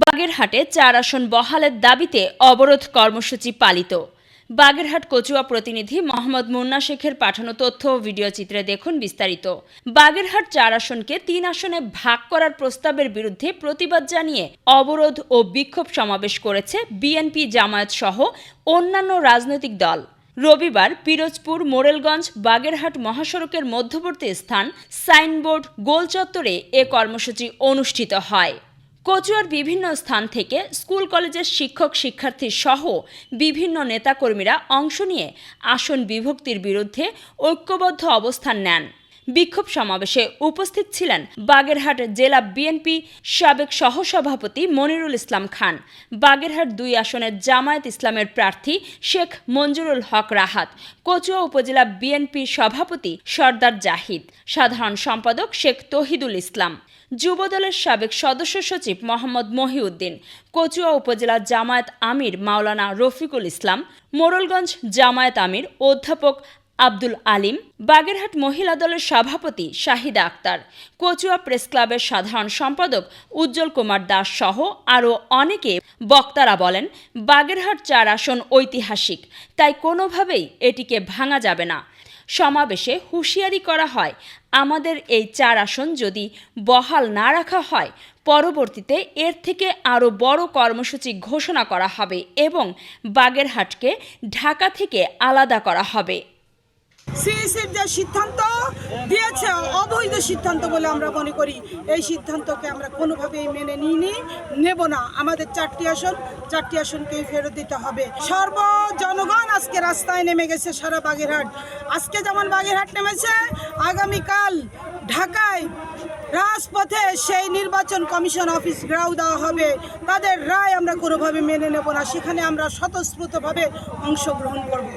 বাগেরহাটে ৪ আসন বহালের দাবিতে অবরোধ কর্মসূচি পালিত। বাগেরহাট কচুয়া প্রতিনিধি মোহাম্মদ মুন্না শেখের পাঠানো তথ্য ও ভিডিও চিত্রে দেখুন বিস্তারিত। বাগেরহাট ৪ আসনকে ৩ আসনে ভাগ করার প্রস্তাবের বিরুদ্ধে প্রতিবাদ জানিয়ে অবরোধ ও বিক্ষোভ সমাবেশ করেছে বিএনপি, জামায়াত সহ অন্যান্য রাজনৈতিক দল। রবিবার পিরোজপুর, মোরেলগঞ্জ, বাগেরহাট মহাসড়কের মধ্যবর্তী স্থান সাইনবোর্ড গোল চত্বরে এ কর্মসূচি অনুষ্ঠিত হয়। কচুয়ার বিভিন্ন স্থান থেকে স্কুল কলেজের শিক্ষক শিক্ষার্থী সহ বিভিন্ন নেতাকর্মীরা অংশ নিয়ে আসন বিভক্তির বিরুদ্ধে ঐক্যবদ্ধ অবস্থান নেন। বিক্ষোভ সমাবেশে উপস্থিত ছিলেন বাগেরহাট জেলা বিএনপি সাবেক সহসভাপতি মনিরুল ইসলাম খান, বাগেরহাট ২ আসনের জামায়াত ইসলামের প্রার্থী শেখ মঞ্জুরুল হক রাহাত, কচুয়া উপজেলা বিএনপি সভাপতি সরদার জাহিদ, সাধারণ সম্পাদক শেখ তহিদুল ইসলাম, যুবদলের সাবেক সদস্য সচিব মোহাম্মদ মহিউদ্দিন, কচুয়া উপজেলা জামায়াত আমির মাওলানা রফিকুল ইসলাম, মোড়লগঞ্জ জামায়াত আমির অধ্যাপক আব্দুল আলিম, বাগেরহাট মহিলা দলের সভাপতি শাহিদা আক্তার, কচুয়া প্রেস ক্লাবের সাধারণ সম্পাদক উজ্জ্বল কুমার দাস সহ আরও অনেকে। বক্তারা বলেন, বাগেরহাট ৪ আসন ঐতিহাসিক, তাই কোনোভাবেই এটিকে ভাঙা যাবে না। সমাবেশে হুঁশিয়ারি করা হয়, আমাদের এই ৪ আসন যদি বহাল না রাখা হয়, পরবর্তীতে এর থেকে আরও বড় কর্মসূচি ঘোষণা করা হবে এবং বাগেরহাটকে ঢাকা থেকে আলাদা করা হবে। সিএসির যে সিদ্ধান্ত দিয়েছে অবৈধ সিদ্ধান্ত বলে আমরা মনে করি। এই সিদ্ধান্তকে আমরা কোনোভাবেই মেনে নেব না। আমাদের ৪টি আসনকেই ফেরত দিতে হবে। জনগণ আজকে রাস্তায় নেমে গেছে সারা বাগেরহাট। আজকে যেমন বাগেরহাট নেমেছে, আগামীকাল ঢাকায় রাজপথে সেই নির্বাচন কমিশন অফিস ঘেরাও দেওয়া হবে। তাদের রায় আমরা কোনোভাবে মেনে নেব না। সেখানে আমরা স্বতঃস্ফূর্তভাবে অংশগ্রহণ করব।